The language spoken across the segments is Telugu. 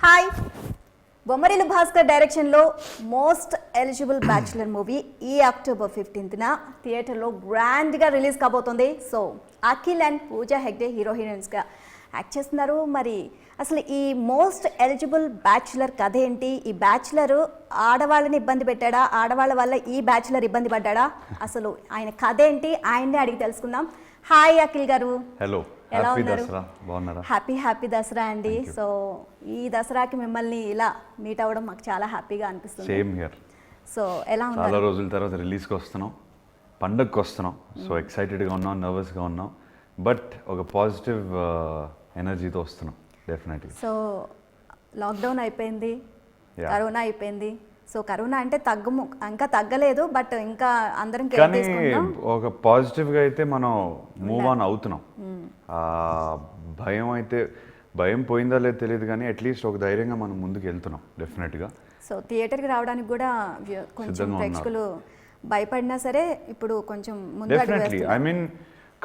హాయ్ బొమ్మరిలు భాస్కర్ డైరెక్షన్లో మోస్ట్ ఎలిజిబుల్ బ్యాచులర్ మూవీ ఈ అక్టోబర్ 15న థియేటర్లో గ్రాండ్గా రిలీజ్ కాబోతుంది. సో అఖిల్ అండ్ పూజా హెగ్డే హీరోయిన్స్గా యాక్ట్ చేస్తున్నారు. మరి అసలు ఈ మోస్ట్ ఎలిజిబుల్ బ్యాచులర్ కథ ఏంటి? ఈ బ్యాచులర్ ఆడవాళ్ళని ఇబ్బంది పెట్టాడా? ఆడవాళ్ళ వల్ల ఈ బ్యాచులర్ ఇబ్బంది పడ్డాడా? అసలు ఆయన కథ ఏంటి? ఆయన్నే అడిగి తెలుసుకుందాం. హాయ్ అఖిల్ గారు. హలో, ఎలా హ్యాపీ ఉన్నారు? దసరా. బాగున్నారా? హ్యాపీ దసరా అండి. సో ఈ దసరాకి మిమ్మల్ని ఇలా మీట్ అవ్వడం మాకు చాలా హ్యాపీగా అనిపిస్తుంది. Same here. సో ఎలా చాలా ఉన్నారు? రోజుల తర్వాత రిలీజ్కి వస్తున్నాం, పండగకి వస్తున్నాం. సో ఎక్సైటెడ్గా ఉన్నాం, నర్వస్గా ఉన్నాం, బట్ ఒక పాజిటివ్ ఎనర్జీతో వస్తున్నాం డెఫినెట్లీ. సో లాక్డౌన్ అయిపోయింది, Yeah. కరోనా అయిపోయింది. సో కరోనా అంటే ఇంకా తగ్గలేదు, బట్ ఇంకా అందరం కేర్ కానీ తీసుకుంటున్నాం. ఒక పాజిటివ్గా అయితే మనం మూవ్ ఆన్ అవుతున్నాం. ఆ భయం పోయిందా లేదు తెలియదు, కానీ అట్లీస్ట్ ఒక ధైర్యంగా మనం ముందుకు వెళ్తున్నాం డెఫినెట్గా. సో థియేటర్కి రావడానికి కూడా కొంచెం సిద్ధంగా ప్రేక్షకులు భయపడినా సరే ఇప్పుడు కొంచెం ముందు అడుగు డెఫినెట్లీ ఐ వేస్తున్నారు. మీన్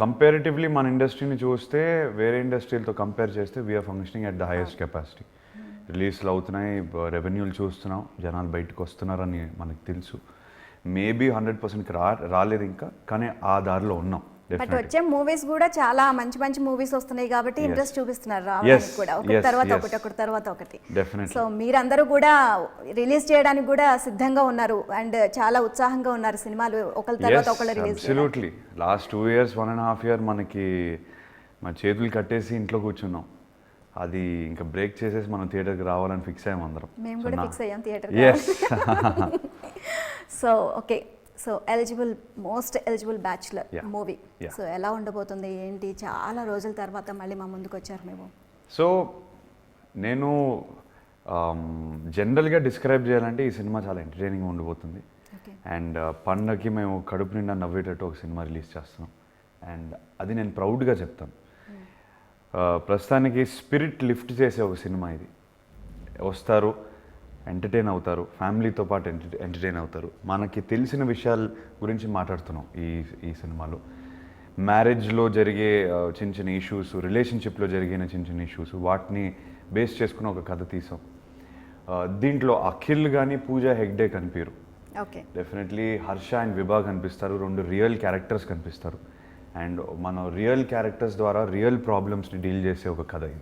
కంపారిటివ్లీ మన ఇండస్ట్రీని చూస్తే వేరే ఇండస్ట్రీలతో కంపేర్ చేస్తే we are functioning at the highest capacity. రిలీజ్లు అవుతున్నాయి, రెవెన్యూలు చూస్తున్నాం, జనాలు బయటకు వస్తున్నారని మనకు తెలుసు. మేబీ 100% రాలేదు ఇంకా, కానీ ఆ దారిలో ఉన్నాం బట్ డెఫినెట్లీ. వచ్చే మూవీస్ కూడా చాలా మంచి మూవీస్ వస్తున్నాయి కాబట్టి Yes. ఇంట్రెస్ట్ చూపిస్తున్నారు రావడానికి కూడా, ఒకటి తర్వాత ఒకటి. డెఫినెట్లీ. సో మీరందరూ కూడా రిలీజ్ చేయడానికి కూడా సిద్ధంగా ఉన్నారు అండ్ చాలా ఉత్సాహంగా ఉన్నారు. సినిమాలు ఒకరి తర్వాత ఒకళ్ళు release absolutely. Last 2 years 1.5 year మనకి మన చేతులు కట్టేసి ఇంట్లో కూర్చున్నాం. అది ఇంకా బ్రేక్ చేసేసి మనం థియేటర్కి రావాలని ఫిక్స్ అయ్యాం అందరం. మేము కూడా ఫిక్స్ అయ్యాం theatre. Yes. So okay, so most eligible bachelor Yeah. Movie. Yeah. So ఎలా ఉండబోతుంది ఏంటి? చాలా రోజుల తర్వాత మళ్ళీ మా ముందుకు వచ్చారు మేము. సో నేను జనరల్గా డిస్క్రైబ్ చేయాలంటే ఈ సినిమా చాలా ఎంటర్టైనింగ్ ఉండబోతుంది. ఓకే, అండ్ పండగకి మేము కడుపు నిండా నవ్వేటట్టు ఒక సినిమా రిలీజ్ చేస్తున్నాం. అండ్ అది నేను ప్రౌడ్గా చెప్తాను. ప్రస్తుతానికి స్పిరిట్ లిఫ్ట్ చేసే ఒక సినిమా ఇది. వస్తారు, ఎంటర్టైన్ అవుతారు, ఫ్యామిలీతో పాటు ఎంటర్టైన్ అవుతారు. మనకి తెలిసిన విషయాల గురించి మాట్లాడుతున్నాం ఈ సినిమాలో. మ్యారేజ్లో జరిగే చిన్న చిన్న ఇష్యూస్, రిలేషన్షిప్లో జరిగిన చిన్న ఇష్యూస్, వాటిని బేస్ చేసుకుని ఒక కథ తీసాం. దీంట్లో అఖిల్ కానీ పూజా హెగ్డే కనిపించరు. ఓకే, డెఫినెట్లీ హర్ష అండ్ విభా కనిపిస్తారు. 2 రియల్ క్యారెక్టర్స్ కనిపిస్తారు. అండ్ మనం రియల్ క్యారెక్టర్స్ ద్వారా రియల్ ప్రాబ్లమ్స్ని డీల్ చేసే ఒక కథ ఇది.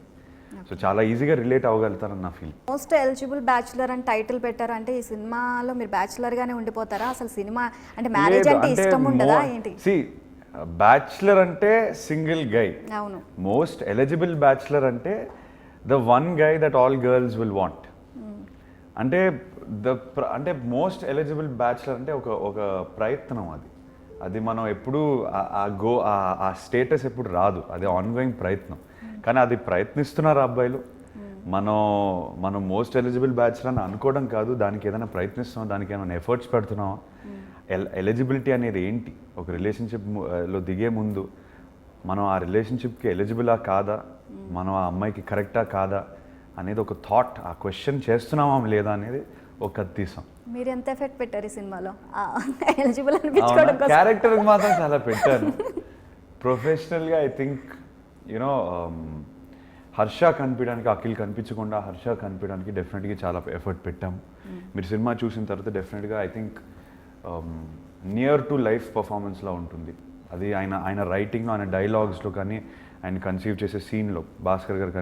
సో చాలా ఈజీగా రిలేట్ అవ్వగలుగుతారని నా ఫీల్. మోస్ట్ ఎలిజిబుల్ బ్యాచులర్ అని టైటిల్ పెట్టారంటే ఈ సినిమాలో మీరు బ్యాచులర్ గానే ఉండిపోతారా? అసలు సినిమా అంటే మ్యారేజ్ అంటే ఇష్టం ఉండదా ఏంటి? బ్యాచులర్ అంటే సింగిల్ గై. అవును. మోస్ట్ ఎలిజిబుల్ బ్యాచులర్ అంటే the one guy that all girls will want. అంటే అంటే మోస్ట్ ఎలిజిబుల్ బ్యాచులర్ అంటే ఒక ప్రయత్నం. అది మనం ఎప్పుడు ఆ స్టేటస్ ఎప్పుడు రాదు. అది ఆన్గోయింగ్ ప్రయత్నం. కానీ అది ప్రయత్నిస్తున్నారు అబ్బాయిలు. మనం మోస్ట్ ఎలిజిబుల్ బ్యాచులర్ అని అనుకోవడం కాదు, దానికి ఏదైనా ప్రయత్నిస్తున్నాం, దానికి ఏమైనా ఎఫర్ట్స్ పెడుతున్నాం. ఎలిజిబిలిటీ అనేది ఏంటి? ఒక రిలేషన్షిప్లో దిగే ముందు మనం ఆ రిలేషన్షిప్కి ఎలిజిబులా కాదా, మనం ఆ అమ్మాయికి కరెక్టా కాదా అనేది ఒక థాట్, ఆ క్వశ్చన్ చేస్తున్నామా లేదా అనేది ఒక కథ తీసాం. మీరు ఎంత ఎఫెక్ట్ పెట్టారు ఈ సినిమాలో ఎలిజిబుల్ అనిపించుకోవడం కోసం? క్యారెక్టర్కి మాత్రం చాలా పెట్టాను. ప్రొఫెషనల్గా ఐ థింక్ యూనో హర్ష కనిపించడానికి, అఖిల్ కనిపించకుండా హర్ష కనిపించడానికి డెఫినెట్గా చాలా ఎఫర్ట్ పెట్టాము. మీరు సినిమా చూసిన తర్వాత డెఫినెట్గా I think near to life పర్ఫార్మెన్స్లో ఉంటుంది. అది ఆయన రైటింగ్లో, ఆయన డైలాగ్స్లో కానీ, ఆయన కన్సీవ్ చేసే సీన్లో, భాస్కర్ గారు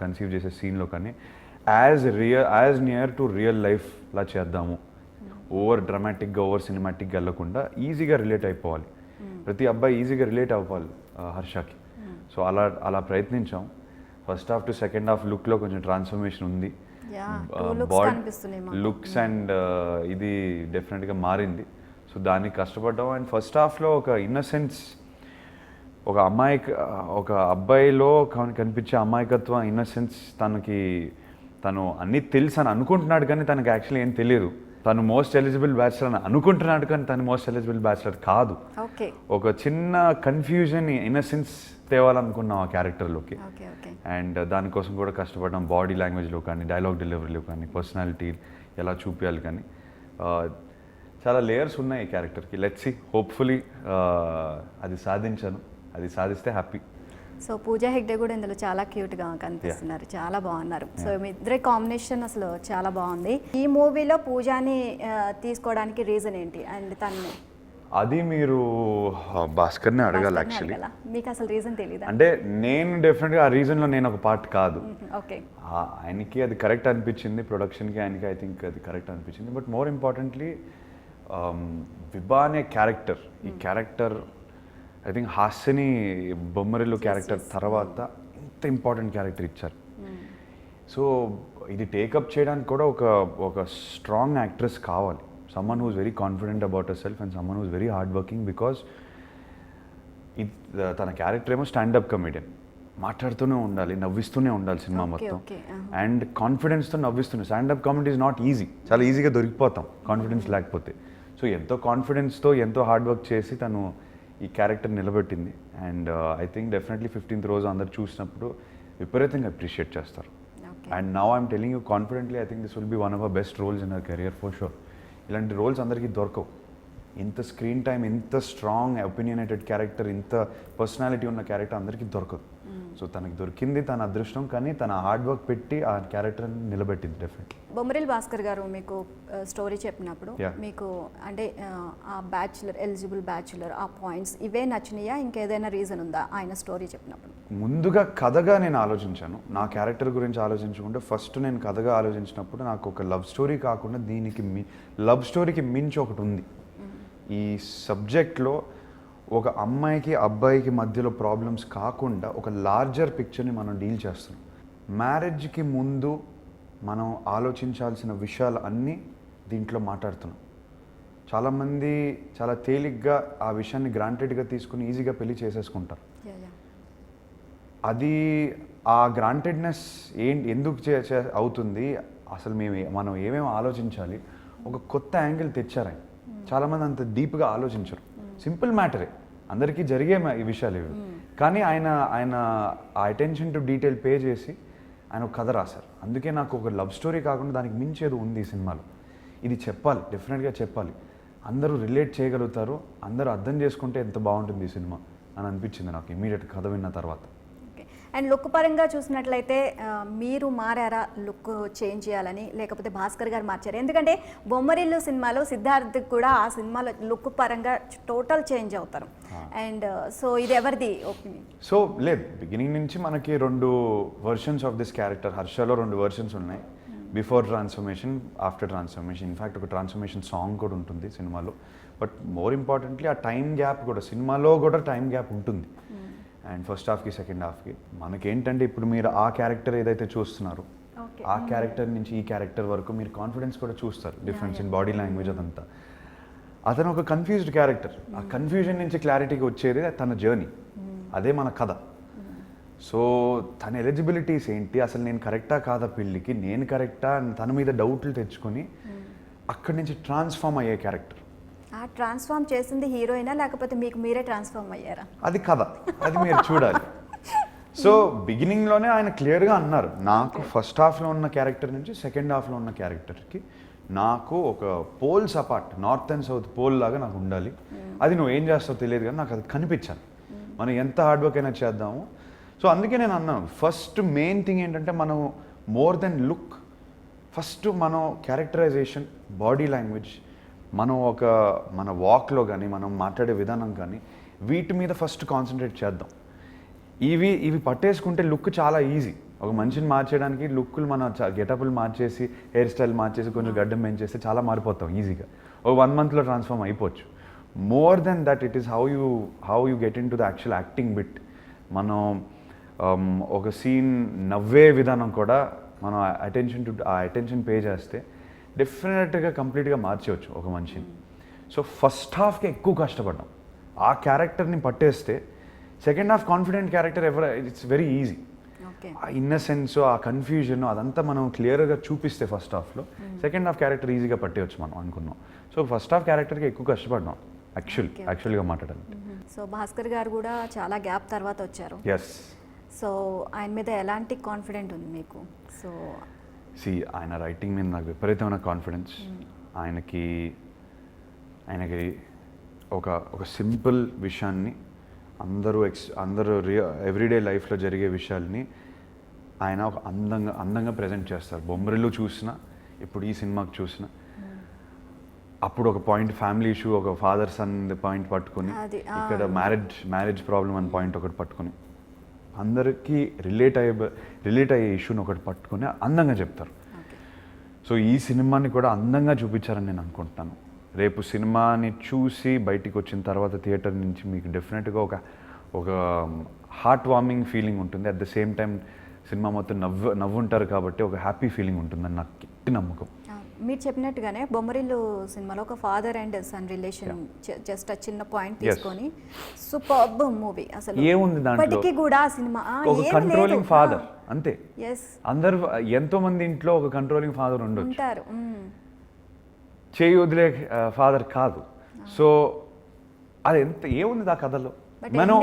కన్సీవ్ చేసే సీన్లో కానీ యాజ్ నియర్ టు రియల్ లైఫ్లా చేద్దాము. ఓవర్ డ్రామాటిక్గా, ఓవర్ సినిమాటిక్గా వెళ్ళకుండా ఈజీగా రిలేట్ అయిపోవాలి. ప్రతి అబ్బాయి ఈజీగా రిలేట్ అవ్వాలి హర్షకి. సో అలా ప్రయత్నించాం. First half to second half లుక్లో కొంచెం ట్రాన్స్ఫర్మేషన్ ఉంది. లుక్స్ అండ్ ఇది డెఫినెట్గా మారింది. సో దానికి కష్టపడ్డాం. అండ్ ఫస్ట్ హాఫ్లో ఒక ఇన్నసెన్స్, ఒక అబ్బాయిలో కనిపించే అమాయకత్వం, ఇన్నసెన్స్, తను అన్నీ తెలుసు అని అనుకుంటున్నాడు కానీ తనకు యాక్చువల్లీ ఏం తెలియదు. తను మోస్ట్ ఎలిజిబుల్ బ్యాచులర్ అని అనుకుంటున్నాడు కానీ తను మోస్ట్ ఎలిజిబుల్ బ్యాచులర్ కాదు. ఒక చిన్న కన్ఫ్యూజన్, ఇన్నసెన్స్ తేవాలనుకున్నాం ఆ క్యారెక్టర్లోకి. అండ్ దానికోసం కూడా కష్టపడ్డాం. బాడీ లాంగ్వేజ్లో కానీ, డైలాగ్ డెలివరీలో కానీ, పర్సనాలిటీ ఎలా చూపించాలి కానీ చాలా లేయర్స్ ఉన్నాయి ఈ క్యారెక్టర్కి. లెట్స్ సీ, హోప్ఫుల్లీ అది సాధించాను. అది సాధిస్తే హ్యాపీ. సో పూజా హెగ్డే కూడా ఇందులో చాలా క్యూట్గా కనిపిస్తున్నారు, చాలా బాగున్నారు. సో మీ ఇద్దరి కాంబినేషన్ అసలు చాలా బాగుంది. ఈ మూవీలో పూజాని తీసుకోవడానికి రీజన్ ఏంటి అండ్ తను అది మీరు భాస్కర్ని అడగాలి యాక్చువల్లీ. మీకు అసలు రీజన్ తెలీదా? అంటే నేను డెఫినెట్గా ఆ రీజన్లో నేను ఒక పార్ట్ కాదు. ఓకే, ఆయనకి అది కరెక్ట్ అనిపించింది, ప్రొడక్షన్కి ఆయనకి ఐ థింక్ అది కరెక్ట్ అనిపించింది. బట్ మోర్ ఇంపార్టెంట్లీ విభా అనే క్యారెక్టర్, ఈ క్యారెక్టర్ ఐ థింక్ హాస్యని బొమ్మరిల్లు క్యారెక్టర్ తర్వాత ఇంత ఇంపార్టెంట్ క్యారెక్టర్ ఇచ్చారు. సో ఇది టేకప్ చేయడానికి కూడా ఒక స్ట్రాంగ్ యాక్ట్రెస్ కావాలి, someone who's very confident about herself and someone who's very hardworking, because తన క్యారెక్టర్ ఏమో స్టాండప్ కమెడియన్, మాట్లాడుతూనే ఉండాలి, నవ్విస్తూనే ఉండాలి సినిమా మొత్తం. అండ్ కాన్ఫిడెన్స్తో నవ్విస్తుంది. Stand up comedy is not easy, చాలా ఈజీగా దొరికిపోతాం కాన్ఫిడెన్స్ లేకపోతే. సో ఎంతో కాన్ఫిడెన్స్తో ఎంతో హార్డ్ వర్క్ చేసి తను ఈ క్యారెక్టర్ నిలబెట్టింది. And I think definitely 15th రోజు అందరు చూసినప్పుడు విపరీతంగా అప్రిషియేట్ చేస్తారు. And now I'm telling you confidently, I think this will be one of our best roles in our career for sure. ఇలాంటి రోల్స్ అందరికీ దొరకవు. ఇంత స్క్రీన్ టైం, ఇంత స్ట్రాంగ్ ఒపీనియనేటెడ్ క్యారెక్టర్, ఇంత పర్సనాలిటీ ఉన్న క్యారెక్టర్ అందరికీ దొరకదు. సో తనకి దొరికింది తన అదృష్టం, కానీ తన హార్డ్ వర్క్ పెట్టి ఆ క్యారెక్టర్ని నిలబెట్టింది డెఫినెట్లీ. బొమ్మరిల్ భాస్కర్ గారు మీకు స్టోరీ చెప్పినప్పుడు మీకు అంటే ఆ బ్యాచులర్, ఎలిజిబుల్ బ్యాచులర్, ఆ పాయింట్స్ ఇవే నచ్చినాయా, ఇంకేదైనా రీజన్ ఉందా ఆయన స్టోరీ చెప్పినప్పుడు? ముందుగా కథగా నేను ఆలోచించాను, నా క్యారెక్టర్ గురించి ఆలోచించుకుంటే ఫస్ట్ నేను కథగా ఆలోచించినప్పుడు నాకు ఒక లవ్ స్టోరీ కాకుండా దీనికి లవ్ స్టోరీకి మించి ఒకటి ఉంది. ఈ సబ్జెక్ట్లో ఒక అమ్మాయికి అబ్బాయికి మధ్యలో ప్రాబ్లమ్స్ కాకుండా ఒక లార్జర్ పిక్చర్ని మనం డీల్ చేస్తున్నాం. మ్యారేజ్కి ముందు మనం ఆలోచించాల్సిన విషయాలు అన్నీ దీంట్లో మాట్లాడుతున్నాం. చాలామంది చాలా తేలిగ్గా ఆ విషయాన్ని గ్రాంటెడ్గా తీసుకుని ఈజీగా పెళ్లి చేసేసుకుంటారు. అది ఆ గ్రాంటెడ్నెస్ ఎందుకు అవుతుంది, అసలు మనం ఏమేమి ఆలోచించాలి, ఒక కొత్త యాంగిల్ తెచ్చారు ఆయన. చాలామంది అంత డీప్గా ఆలోచించరు. సింపుల్ మ్యాటరే, అందరికీ జరిగే ఈ విషయాలు ఇవి. కానీ ఆయన ఆ అటెన్షన్ టు డీటెయిల్ పే చేసి ఆయన ఒక కథ రాశారు. అందుకే నాకు ఒక లవ్ స్టోరీ కాకుండా దానికి మించేది ఉంది ఈ సినిమాలో. ఇది చెప్పాలి, డెఫినెట్గా చెప్పాలి, అందరూ రిలేట్ చేయగలుగుతారు, అందరూ అర్థం చేసుకుంటే ఎంత బాగుంటుంది ఈ సినిమా అని అనిపించింది నాకు ఇమీడియట్ కథ విన్న తర్వాత. అండ్ లుక్ పరంగా చూసినట్లయితే మీరు మారారా లుక్ చేంజ్ చేయాలని, లేకపోతే భాస్కర్ గారు మార్చారు? ఎందుకంటే బొమ్మరిల్లు సినిమాలో సిద్ధార్థ్ కూడా ఆ సినిమాలో లుక్ పరంగా టోటల్ చేంజ్ అవుతారు. అండ్ సో ఇది ఎవరిది ఒపీనియన్? సో లేదు, బిగినింగ్ నుంచి మనకి 2 వర్షన్స్ ఆఫ్ దిస్ క్యారెక్టర్. హర్షలో 2 వర్షన్స్ ఉన్నాయి, before transformation, after transformation. In fact ఒక ట్రాన్స్ఫర్మేషన్ సాంగ్ కూడా ఉంటుంది సినిమాలో. బట్ మోర్ ఇంపార్టెంట్లీ ఆ టైం గ్యాప్ కూడా, సినిమాలో కూడా టైం గ్యాప్ ఉంటుంది. అండ్ ఫస్ట్ హాఫ్కి సెకండ్ హాఫ్కి మనకేంటంటే ఇప్పుడు మీరు ఆ క్యారెక్టర్ ఏదైతే చూస్తున్నారో ఆ క్యారెక్టర్ నుంచి ఈ క్యారెక్టర్ వరకు మీరు కాన్ఫిడెన్స్ కూడా చూస్తారు, డిఫరెన్స్ ఇన్ బాడీ లాంగ్వేజ్ అదంతా. అతను ఒక కన్ఫ్యూజ్డ్ క్యారెక్టర్, ఆ కన్ఫ్యూజన్ నుంచి క్లారిటీకి వచ్చేది తన జర్నీ, అదే మన కథ. సో తన ఎలిజిబిలిటీస్ ఏంటి, అసలు నేను కరెక్టా కాదా పెళ్ళికి, నేను కరెక్టా అని తన మీద డౌట్లు తెచ్చుకొని అక్కడి నుంచి ట్రాన్స్ఫార్మ్ అయ్యే క్యారెక్టర్. ఆ ట్రాన్స్ఫార్మ్ చేసింది హీరోయినా, లేకపోతే మీకు మీరే ట్రాన్స్ఫార్మ్ అయ్యారా? అది కథ, అది మీరు చూడాలి. సో బిగినింగ్లోనే ఆయన క్లియర్గా అన్నారు, నాకు ఫస్ట్ హాఫ్లో ఉన్న క్యారెక్టర్ నుంచి సెకండ్ హాఫ్లో ఉన్న క్యారెక్టర్కి నాకు ఒక poles apart, north and south pole లాగా నాకు ఉండాలి. అది నువ్వు ఏం చేస్తావు తెలియదు కానీ నాకు అది కనిపించాను, మనం ఎంత హార్డ్ వర్క్ అయినా చేద్దాము. సో అందుకే నేను అన్నాను, ఫస్ట్ మెయిన్ థింగ్ ఏంటంటే మనం మోర్ దెన్ లుక్, ఫస్ట్ మనం క్యారెక్టరైజేషన్, బాడీ లాంగ్వేజ్, మన వాక్లో కానీ మనం మాట్లాడే విధానం కానీ వీటి మీద ఫస్ట్ కాన్సన్ట్రేట్ చేద్దాం. ఇవి పట్టేసుకుంటే లుక్ చాలా ఈజీ. ఒక మనిషిని మార్చేయడానికి లుక్కులు మన గెటప్లు మార్చేసి, హెయిర్ స్టైల్ మార్చేసి, కొంచెం గడ్డం పెంచేస్తే చాలా మారిపోతాం ఈజీగా. ఒక 1 monthలో ట్రాన్స్ఫార్మ్ అయిపోవచ్చు. More than that it is how you get in to the actual acting bit. మనం ఒక సీన్ నవ్వే విధానం కూడా మనం అటెన్షన్ పే చేస్తే డెఫినెట్గా కంప్లీట్గా మార్చేయచ్చు ఒక మనిషిని. సో ఫస్ట్ హాఫ్కి ఎక్కువ కష్టపడ్డాం, ఆ క్యారెక్టర్ని పట్టేస్తే second half confident character it's very easy. ఆ ఇన్నసెన్స్, ఆ కన్ఫ్యూజన్ అదంతా మనం క్లియర్గా చూపిస్తే ఫస్ట్ హాఫ్లో, సెకండ్ హాఫ్ క్యారెక్టర్ ఈజీగా పట్టేయచ్చు మనం అనుకున్నాం. సో ఫస్ట్ హాఫ్ క్యారెక్టర్కి ఎక్కువ కష్టపడ్డాం యాక్చువల్గా మాట్లాడాలి. సో భాస్కర్ గారు కూడా చాలా గ్యాప్ తర్వాత వచ్చారు. ఎస్. సో ఆయన మీద ఎలాంటి కాన్ఫిడెంట్ ఉంది మీకు? సో ఆయన రైటింగ్ మీద నాకు విపరీతమైన కాన్ఫిడెన్స్. ఆయనకి ఒక సింపుల్ విషయాన్ని అందరూ ఎవ్రీడే లైఫ్లో జరిగే విషయాల్ని ఆయన ఒక అందంగా ప్రజెంట్ చేస్తారు. బొమ్మరిల్లు చూసినా, ఇప్పుడు ఈ సినిమాకి చూసినా, అప్పుడు ఒక పాయింట్ ఫ్యామిలీ ఇష్యూ, ఒక ఫాదర్ సన్ పాయింట్ పట్టుకొని, ఇక్కడ మ్యారేజ్ ప్రాబ్లం అనే పాయింట్ ఒకటి పట్టుకొని, అందరికీ రిలేట్ అయ్యే ఇష్యూని ఒకటి పట్టుకొని అందంగా చెప్తారు. సో ఈ సినిమాని కూడా అందంగా చూపించారని నేను అనుకుంటున్నాను. రేపు సినిమాని చూసి బయటికి వచ్చిన తర్వాత థియేటర్ నుంచి మీకు డెఫినెట్గా ఒక హార్ట్ వార్మింగ్ ఫీలింగ్ ఉంటుంది. At the same time cinema మొత్తం నవ్వుంటారు కాబట్టి ఒక హ్యాపీ ఫీలింగ్ ఉంటుందని నాకు గట్టి నమ్మకం. మీరు చెప్పినట్టుగానే బొమ్మరిల్లు సినిమాలో ఒక father and son relation just ఆ చిన్న పాయింట్ తీసుకొని సూపర్బ్ మూవీ. అసలు ఏముంది దాంట్లో కూడా ఆ సినిమా ఒక కంట్రోలింగ్ ఫాదర్ అంతే. అందరు ఎంతో మంది ఇంట్లో ఒక కంట్రోలింగ్ ఫాదర్ ఉంటారు, చేయి వదిలే ఫాదర్ కాదు. సో అది ఏముంది ఆ కథలో? మనం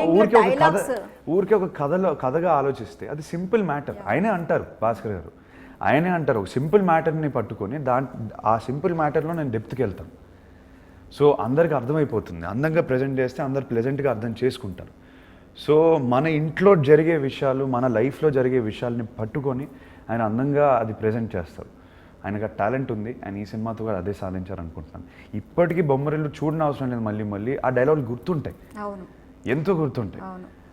ఊరికే ఒక కథగా ఆలోచిస్తే అది సింపుల్ మ్యాటర్. ఆయనే అంటారు, భాస్కర్ గారు ఆయనే అంటారు, ఒక సింపుల్ మ్యాటర్ని పట్టుకొని ఆ సింపుల్ మ్యాటర్లో నేను డెప్త్కి వెళ్తాను. సో అందరికి అర్థమైపోతుంది. అందంగా ప్రజెంట్ చేస్తే అందరు ప్లెజెంట్గా అర్థం చేసుకుంటారు. సో మన ఇంట్లో జరిగే విషయాలు, మన లైఫ్లో జరిగే విషయాల్ని పట్టుకొని ఆయన అందంగా అది ప్రజెంట్ చేస్తారు. ఆయనకు ఆ టాలెంట్ ఉంది. ఆయన ఈ సినిమాతో కూడా అదే సాధించారనుకుంటున్నాను. ఇప్పటికీ బొమ్మరిల్లు చూడని అవసరం లేదు, మళ్ళీ ఆ డైలాగులు గుర్తుంటాయి, ఎంతో గుర్తుంటాయి.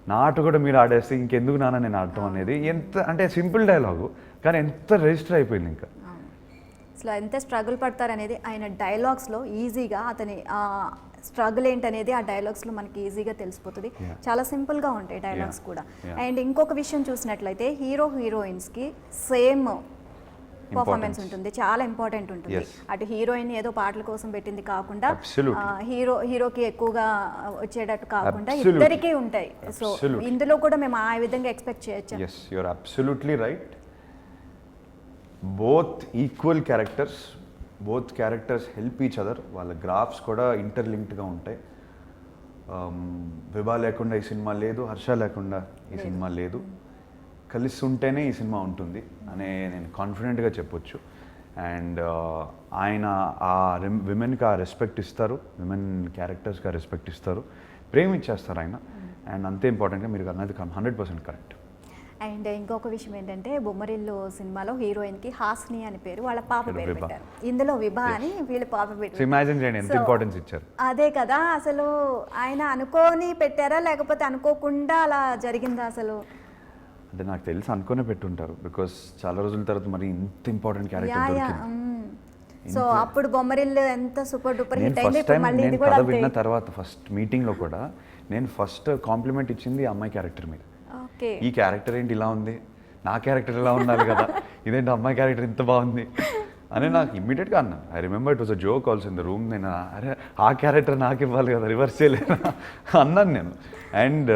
నా ఆట కూడా మీరు ఆడేస్తే ఇంకెందుకు నాన్న నేను ఆడటం అనేది ఎంత అంటే సింపుల్ డైలాగు, కానీ ఎంత రిజిస్టర్ అయిపోయింది. ఇంకా అసలు ఎంత స్ట్రగుల్ పడతారనేది ఆయన డైలాగ్స్లో ఈజీగా, అతని స్ట్రగుల్ ఏంటనేది ఆ డైలాగ్స్లో మనకి ఈజీగా తెలిసిపోతుంది. చాలా సింపుల్గా ఉంటాయి డైలాగ్స్ కూడా. అండ్ ఇంకొక విషయం చూసినట్లయితే హీరోయిన్స్కి సేమ్ పర్ఫార్మెన్స్ ఉంటుంది, చాలా ఇంపార్టెంట్ ఉంటుంది. అటు హీరోయిన్ ఏదో పాటల కోసం పెట్టింది కాకుండా హీరోకి ఎక్కువగా వచ్చేటట్టు కాకుండా ఇద్దరికీ ఉంటాయి. సో ఇందులో కూడా మేము ఆ విధంగా ఎక్స్పెక్ట్ చేయొచ్చు. yes you are absolutely right. both equal characters, both characters help each other. వాళ్ళ గ్రాఫ్స్ కూడా ఇంటర్లింక్డ్గా ఉంటాయి. విభా లేకుండా ఈ సినిమా లేదు, హర్ష లేకుండా ఈ సినిమా లేదు. కలిసి ఉంటేనే ఈ సినిమా ఉంటుంది అనే నేను కాన్ఫిడెంట్గా చెప్పొచ్చు. అండ్ ఆయన ఆ విమెన్కి ఆ రెస్పెక్ట్ ఇస్తారు, విమెన్ క్యారెక్టర్స్కి ఆ రెస్పెక్ట్ ఇస్తారు, ప్రేమించేస్తారు ఆయన. అండ్ అంతే ఇంపార్టెంట్గా మీరు అన్నది 100% కరెక్ట్. అండ్ ఇంకొక విషయం ఏంటంటే బొమ్మరిల్లు సినిమాలో హీరోయిన్కి హాస్ని అని పేరు, వాళ్ళ పాప పేరు పెట్టారు. ఇందులో విభా అని వీళ్ళ పాప పెట్టారు. ఇమాజిన్ చేయండి ఎంత ఇంపార్టెన్స్ ఇచ్చారు. అదే కదా, అసలు ఆయన అనుకోని పెట్టారా లేకపోతే అనుకోకుండా అలా జరిగిందా? అసలు అంటే నాకు తెలిసి అనుకునే పెట్టుంటారు, బికాస్ చాలా రోజుల తర్వాత మరి ఇంత ఇంపార్టెంట్ క్యారెక్టర్. సో అప్పుడు బొమ్మరిల్లు ఎంత సూపర్ డూపర్ హిట్ అయింది. ఫస్ట్ టైం నేను కథ విన్న తర్వాత ఫస్ట్ మీటింగ్లో కూడా నేను ఫస్ట్ కాంప్లిమెంట్ ఇచ్చింది ఆ అమ్మాయి క్యారెక్టర్ మీద. ఈ క్యారెక్టర్ ఏంటి ఇలా ఉంది, నా క్యారెక్టర్ ఇలా ఉండాలి కదా, ఇదేంటి అమ్మాయి క్యారెక్టర్ ఇంత బాగుంది అని నాకు ఇమ్మీడియట్గా అన్నాను. I remember it was a joke also in the room. నేను అరే ఆ క్యారెక్టర్ నాకు ఇవ్వాలి కదా, రివర్స్ చేయలేదు అన్నాను నేను. అండ్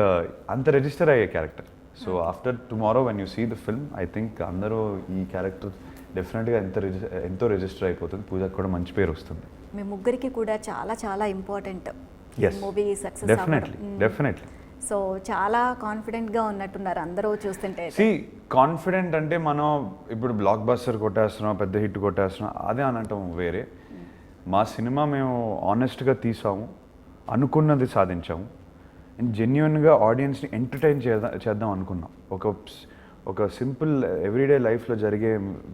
అంత రిజిస్టర్ అయ్యే character. So after tomorrow when you see the film I think అందరూ ఈ క్యారెక్టర్ డెఫినెట్గా ఎంతో రిజిస్టర్ అయిపోతుంది. పూజకి కూడా మంచి పేరు వస్తుంది. మీ ముగ్గురికి కూడా చాలా చాలా important movie success. Definitely. So చాలా కాన్ఫిడెంట్గా ఉన్నట్టున్నారు అందరూ చూస్తుంటే. కాన్ఫిడెంట్ అంటే మనం ఇప్పుడు బ్లాక్ బస్టర్ కొట్టేస్తున్నాం, పెద్ద హిట్ కొట్టేస్తున్నాం అదే అనటం వేరే. మా సినిమా మేము ఆనెస్ట్గా తీసాము, అనుకున్నది సాధించాము. అండ్ జెన్యున్గా ఆడియన్స్ని ఎంటర్టైన్ చేద్దాం అనుకున్నాం. ఒక సింపుల్ ఎవ్రీడే లైఫ్లో జరిగే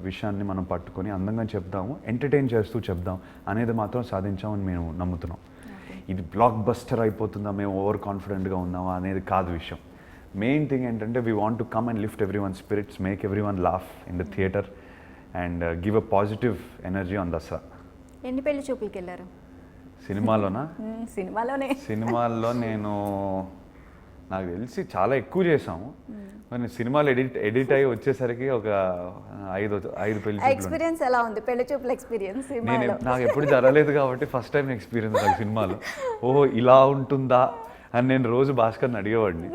విషయాన్ని మనం పట్టుకొని అందంగా చెప్దాము, ఎంటర్టైన్ చేస్తూ చెప్దాం అనేది మాత్రం సాధించామని మేము నమ్ముతున్నాం. ఇది బ్లాక్ బస్టర్ అయిపోతుందా, మేము ఓవర్ కాన్ఫిడెంట్గా ఉన్నామా అనేది కాదు విషయం. మెయిన్ థింగ్ ఏంటంటే we want to come and lift every one spirits, make every one laugh in the theatre and give a positive energy on Dasara. ఎన్ని పెళ్లి చూపులకి వెళ్ళారు సినిమాలోనా? సినిమాల్లో నేను నాకు తెలిసి చాలా ఎక్కువ చేసాము. మరి సినిమాలు ఎడిట్ అయ్యి వచ్చేసరికి ఒక ఐదు పెళ్లి ఎక్స్పీరియన్స్ ఎలా ఉంది? పెళ్లి చూపుల ఎక్స్పీరియన్స్ నాకు ఎప్పుడు జరగలేదు కాబట్టి ఫస్ట్ టైం ఎక్స్పీరియన్స్ అది సినిమాలో. ఓహో ఇలా ఉంటుందా అని నేను రోజు భాస్కర్ని అడిగేవాడిని.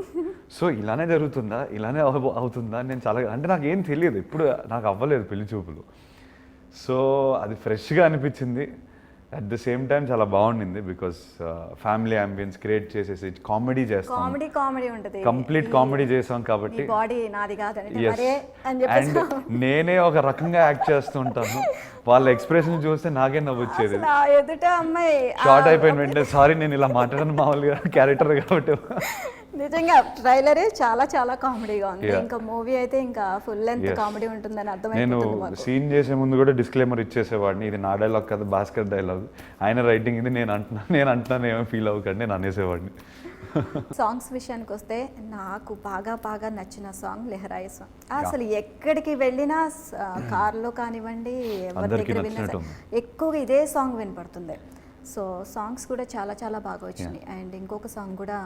సో ఇలానే జరుగుతుందా, ఇలానే అవుతుందా నేను చాలా అంటే నాకు ఏం తెలియదు, ఎప్పుడు నాకు అవ్వలేదు పెళ్లి చూపులు. సో అది ఫ్రెష్గా అనిపించింది. అట్ ద సేమ్ టైం చాలా బాగుండింది బికాస్ ఫ్యామిలీ అంబియన్స్ క్రియేట్ చేసేసి కామెడీ చేస్తాం, కామెడీ ఉంటుంది, కంప్లీట్ కామెడీ చేసాం కాబట్టి. అండ్ నేనే ఒక రకంగా యాక్ట్ చేస్తూ ఉంటాను. వాళ్ళ ఎక్స్ప్రెషన్ చూస్తే నాకే నవ్వొచ్చేది. ఎదుట అమ్మాయి షార్ట్ అయిపోయిన వెంటనే సారీ నేను ఇలా మాట్లాడను మామూలుగా క్యారెక్టర్ కాబట్టి నిజంగా ట్రైలరే చాలా చాలా కామెడీగా ఉంది. Yeah. ఇంకా మూవీ అయితే ఇంకా ఫుల్ లెంత్ Yes. కామెడీ ఉంటుందని నేను అర్థమైపోతుంది మాకు. సీన్ చేసే ముందు కూడా డిస్క్లైమర్ ఇచ్చేసేవాడిని, ఇది నా డైలాగ్ కదా, భాస్కర్ డైలాగ్, ఆయన రైటింగ్ ఇది, నేను అంటున్నాను ఏమో ఫీల్ అవ్వకండి, నేను అనేసేవాడిని. సాంగ్స్ విషయానికి వస్తే నాకు బాగా నచ్చిన సాంగ్ లెహరాయి సాంగ్. అసలు ఎక్కడికి వెళ్ళినా కార్లో కానివ్వండి, ఎవరి అందరికీ దగ్గర విన్నా నచ్చినట్టుంది. ఎక్కువగా ఇదే సాంగ్ వినపడుతుంది. సో సాంగ్స్ కూడా చాలా చాలా బాగా వచ్చినాయి. అండ్ ఇంకొక సాంగ్ కూడా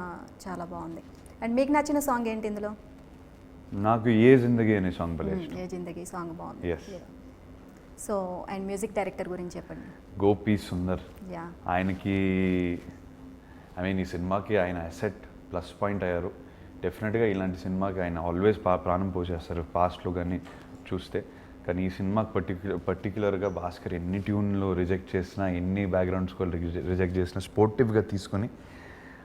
చాలా బాగుంది. అండ్ మీకు నచ్చిన సాంగ్ ఏంటి ఇందులో? నాకు ఏ జిందగీ అనే సాంగ్ భలే ఇష్టం. ఏ జిందగీ సాంగ్ బాగుంది. Yes. So and music director గురించి చెప్పండి. గోపి సుందర్. యా ఆయనకి ఈ సినిమాకి ఆయన అసెట్ ప్లస్ పాయింట్ అయ్యారు. డెఫినెట్గా ఇలాంటి సినిమాకి ఆయన ఆల్వేస్ ప్రాణం పోసేస్తారు పాస్ట్లో కానీ చూస్తే. కానీ ఈ సినిమాకి పర్టిక్యులర్గా భాస్కర్ ఎన్ని ట్యూన్లు రిజెక్ట్ చేసినా, ఎన్ని బ్యాక్గ్రౌండ్ స్కోర్ రిజెక్ట్ చేసినా స్పోర్టివ్గా తీసుకొని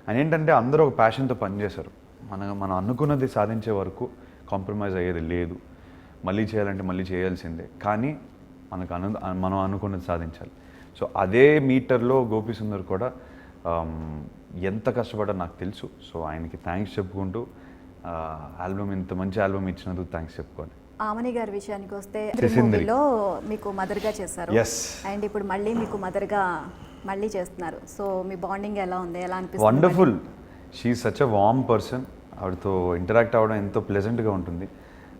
ఆయన ఏంటంటే అందరూ ఒక ప్యాషన్తో పనిచేశారు. మనం అనుకున్నది సాధించే వరకు కాంప్రమైజ్ అయ్యేది లేదు. మళ్ళీ చేయాలంటే మళ్ళీ చేయాల్సిందే, కానీ మనం అనుకున్నది సాధించాలి. సో అదే మీటర్లో గోపి సుందర్ కూడా ఎంత కష్టపడ్డా నాకు తెలుసు. సో ఆయనకి థ్యాంక్స్ చెప్పుకుంటూ ఆల్బమ్, ఇంత మంచి ఆల్బమ్ ఇచ్చినందుకు థ్యాంక్స్ చెప్పుకోవాలి. ఆమని గారి విషయానికి వస్తే సిసింద్రి. మూవీలో మీకు మదర్గా చేశారు. Yes. అండ్ ఇప్పుడు మళ్ళీ మీకు మదర్గా మళ్ళీ చేస్తున్నారు. సో మీ బాండింగ్ ఎలా ఉంది, ఎలా అనిపిస్తుంది? Wonderful. She such a warm person. ఆవిడతో ఇంటరాక్ట్ అవ్వడం ఎంతో ప్లెజెంట్గా ఉంటుంది.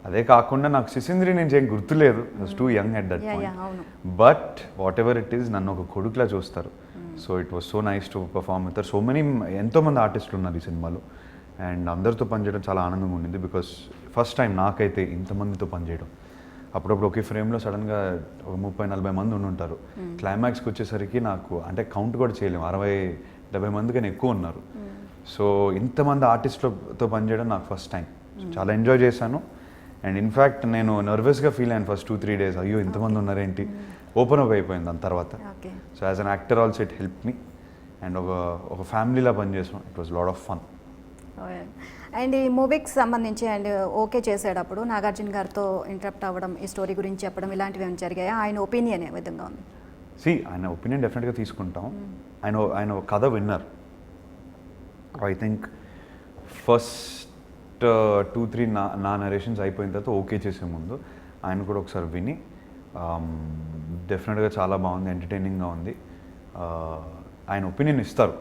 అదే కాకుండా నాకు సిసింద్రి నుంచి ఏం గుర్తులేదు, too young at that Yeah, point. అవును. But whatever it is, నన్ను ఒక కొడుకులా చూస్తారు. So it was so nice to perform with so many, ఎంతోమంది ఆర్టిస్టులు ఉన్నారు ఈ సినిమాలో. అండ్ అందరితో పనిచేయడం చాలా ఆనందంగా ఉండింది. బికాస్ ఫస్ట్ టైం నాకైతే ఇంతమందితో పనిచేయడం. అప్పుడప్పుడు ఒకే ఫ్రేమ్లో సడన్గా ఒక 30-40 మంది ఉండుంటారు. క్లైమాక్స్కి వచ్చేసరికి నాకు అంటే కౌంట్ కూడా చేయలేము, 60-70 మంది కన్నా ఎక్కువ ఉన్నారు. సో ఇంతమంది ఆర్టిస్టులతో పనిచేయడం నాకు ఫస్ట్ టైం. చాలా ఎంజాయ్ చేశాను. అండ్ ఇన్ఫ్యాక్ట్ నేను నర్వస్గా ఫీల్ అయ్యాను ఫస్ట్ 2-3 days. అయ్యో ఇంతమంది ఉన్నారేంటి, ఓపెన్ అప్ అయిపోయింది దాని తర్వాత. Okay. So as an actor also it help me. And ఒక ఫ్యామిలీలా పనిచేసాం. It was lot of fun. And ఈ మూవీకి సంబంధించి అండ్ ఓకే చేసేటప్పుడు నాగార్జున గారితో ఇంటరప్ట్ అవ్వడం, ఈ స్టోరీ గురించి చెప్పడం, ఇలాంటివి ఏమైనా జరిగాయా? ఆయన ఒపీనియన్ ఏ విధంగా ఉంది? ఆయన ఒపీనియన్ డెఫినెట్గా తీసుకుంటాం. ఆయన ఒక కథ విన్నారు. ఐ థింక్ ఫస్ట్ 2-3 నా నరేషన్స్ అయిపోయిన తర్వాత ఓకే చేసే ముందు ఆయన కూడా ఒకసారి విని డెఫినెట్గా చాలా బాగుంది, ఎంటర్టైనింగ్గా ఉంది, ఆయన ఒపీనియన్ ఇస్తారు.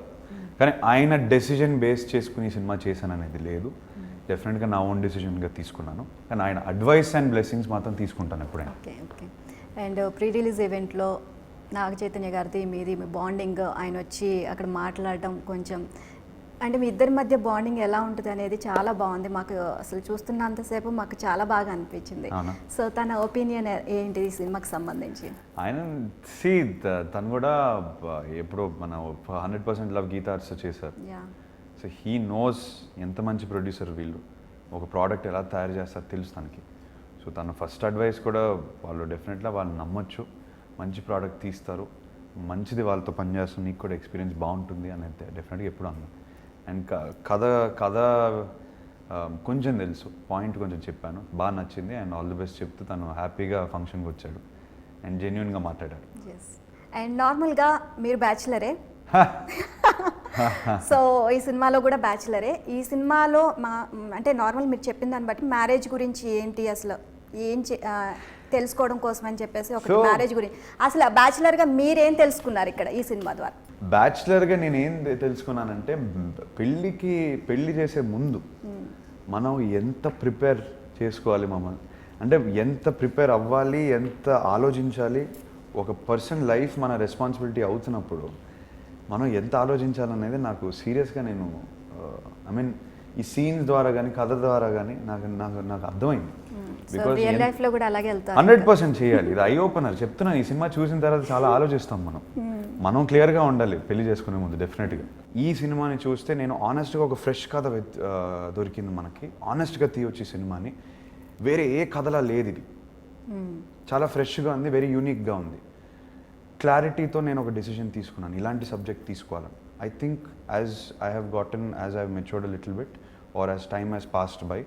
కానీ ఆయన డెసిజన్ బేస్ చేసుకుని సినిమా చేశాను అనేది లేదు. డెఫినెట్గా నా ఓన్ డెసిజన్గా తీసుకున్నాను. కానీ ఆయన అడ్వైస్ అండ్ బ్లెస్సింగ్స్ మాత్రం తీసుకుంటాను ఎప్పుడైనా. ఓకే. అండ్ ప్రీ రిలీజ్ ఈవెంట్లో నాగ చైతన్య గారిది మీది మీ బాండింగ్, ఆయన వచ్చి అక్కడ మాట్లాడడం కొంచెం, అంటే మీ ఇద్దరి మధ్య బాండింగ్ ఎలా ఉంటుంది అనేది చాలా బాగుంది. మాకు అసలు చూస్తున్నంతసేపు మాకు చాలా బాగా అనిపించింది. సో తన ఒపీనియన్ ఏంటి ఈ సినిమాకి సంబంధించి? ఆయన తను కూడా ఎప్పుడో మన 100% లవ్ గీతా ఆర్ట్స్ చేశారు. సో హీ నోస్ ఎంత మంచి ప్రొడ్యూసర్ వీళ్ళు, ఒక ప్రోడక్ట్ ఎలా తయారు చేస్తారో తెలుసు తనకి. సో తన ఫస్ట్ అడ్వైస్ కూడా వాళ్ళు డెఫినెట్గా వాళ్ళు నమ్మొచ్చు, మంచి ప్రోడక్ట్ తీస్తారు, మంచిది వాళ్ళతో పనిచేస్తాం, నీకు కూడా ఎక్స్పీరియన్స్ బాగుంటుంది అనేది డెఫినెట్గా ఎప్పుడు అన్నా. అండ్ కథ కొంచెం తెలుసు, పాయింట్ కొంచెం చెప్పాను, బాగా నచ్చింది. అండ్ ఆల్ ది బెస్ట్ చెప్తూ తను హ్యాపీగా ఫంక్షన్కి వచ్చాడు అండ్ జెన్యున్గా మాట్లాడాడు. అండ్ నార్మల్గా మీరు బ్యాచిలరే, సో ఈ సినిమాలో కూడా బ్యాచిలరే. ఈ సినిమాలో అంటే నార్మల్ మీరు చెప్పిన దాన్ని బట్టి మ్యారేజ్ గురించి ఏంటి, అసలు ఏం తెలుసుకోవడం కోసం అని చెప్పేసి ఒక మ్యారేజ్ గురించి, అసలు బ్యాచిలర్గా మీరేం తెలుసుకున్నారు ఇక్కడ ఈ సినిమా ద్వారా? బ్యాచిలర్గా నేను ఏం తెలుసుకున్నానంటే, పెళ్ళి చేసే ముందు మనం ఎంత ప్రిపేర్ చేసుకోవాలి మమ్మల్ని, అంటే ఎంత ప్రిపేర్ అవ్వాలి, ఎంత ఆలోచించాలి. ఒక పర్సన్ లైఫ్ మన రెస్పాన్సిబిలిటీ అవుతున్నప్పుడు మనం ఎంత ఆలోచించాలనేది నాకు సీరియస్గా నేను ఈ సీన్స్ ద్వారా కానీ కథ ద్వారా కానీ నాకు అర్థమైంది. బికాస్ 100% చేయాలి. ఇది ఐ ఓపెనర్ చెప్తున్నాను. ఈ సినిమా చూసిన తర్వాత చాలా ఆలోచిస్తాం మనం క్లియర్గా ఉండాలి పెళ్లి చేసుకునే ముందు డెఫినెట్గా. ఈ సినిమాని చూస్తే నేను ఆనెస్ట్గా ఒక ఫ్రెష్ కథ దొరికింది మనకి. ఆనెస్ట్గా తీయొచ్చు ఈ సినిమాని, వేరే ఏ కథలా లేదు ఇది. చాలా ఫ్రెష్గా ఉంది, వెరీ యూనిక్గా ఉంది. క్లారిటీతో నేను ఒక డెసిషన్ తీసుకున్నాను, ఇలాంటి సబ్జెక్ట్ తీసుకోవాలని. I think as I have matured a little bit are as time has passed by,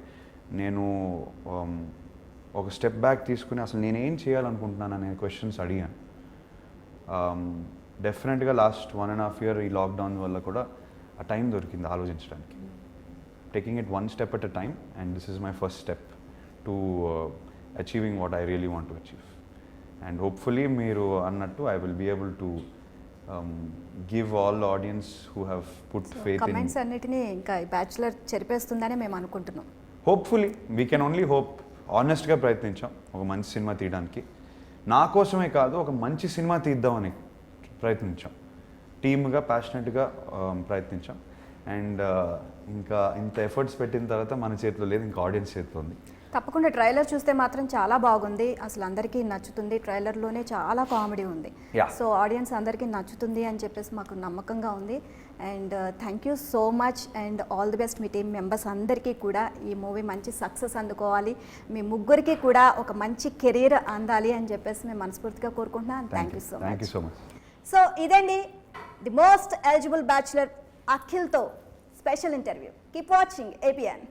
నేను ఒక స్టెప్ బ్యాక్ తీసుకుని అసలు నేనేం చేయాలనుకుంటున్నాను అనే క్వశ్చన్స్ అడిగాను. డెఫినెట్గా లాస్ట్ 1.5 year ఈ లాక్డౌన్ వల్ల కూడా ఆ టైం దొరికింది ఆలోచించడానికి. taking it one step at a time, and this is my first step to achieving what I really want to achieve. And hopefully మీరు అన్నట్టు I will be able to give all the audience who have put faith in. Comments అన్నిటినీ ఇంకా బ్యాచులర్ చెరిపేస్తుందని మేము అనుకుంటున్నాం. Hopefully we can only hope. ఆనెస్ట్గా ప్రయత్నించాం ఒక మంచి సినిమా తీయడానికి. నా కోసమే కాదు, ఒక మంచి సినిమా తీద్దామని ప్రయత్నించాం. టీమ్గా ప్యాషనెట్గా ప్రయత్నించాం. అండ్ ఇంకా ఇంత ఎఫర్ట్స్ పెట్టిన తర్వాత మన చేతిలో లేదు, ఇంకా ఆడియన్స్ చేతిలో ఉంది. తప్పకుండా ట్రైలర్ చూస్తే మాత్రం చాలా బాగుంది, అసలు అందరికీ నచ్చుతుంది. ట్రైలర్లోనే చాలా కామెడీ ఉంది. Yeah. సో ఆడియన్స్ అందరికీ నచ్చుతుంది అని చెప్పేసి మాకు నమ్మకంగా ఉంది. And thank you so much and all the best me team members అందరికీ కూడా. ఈ మూవీ మంచి సక్సెస్ అందుకోవాలి, మీ ముగ్గురికి కూడా ఒక మంచి కెరీర్ అందాలి అని చెప్పేసి మేము మనస్ఫూర్తిగా కోరుకుంటున్నాను. Thank you so much. So ఇదండి ది మోస్ట్ ఎలిజిబుల్ బ్యాచులర్ అఖిల్తో special interview. Keep watching APN.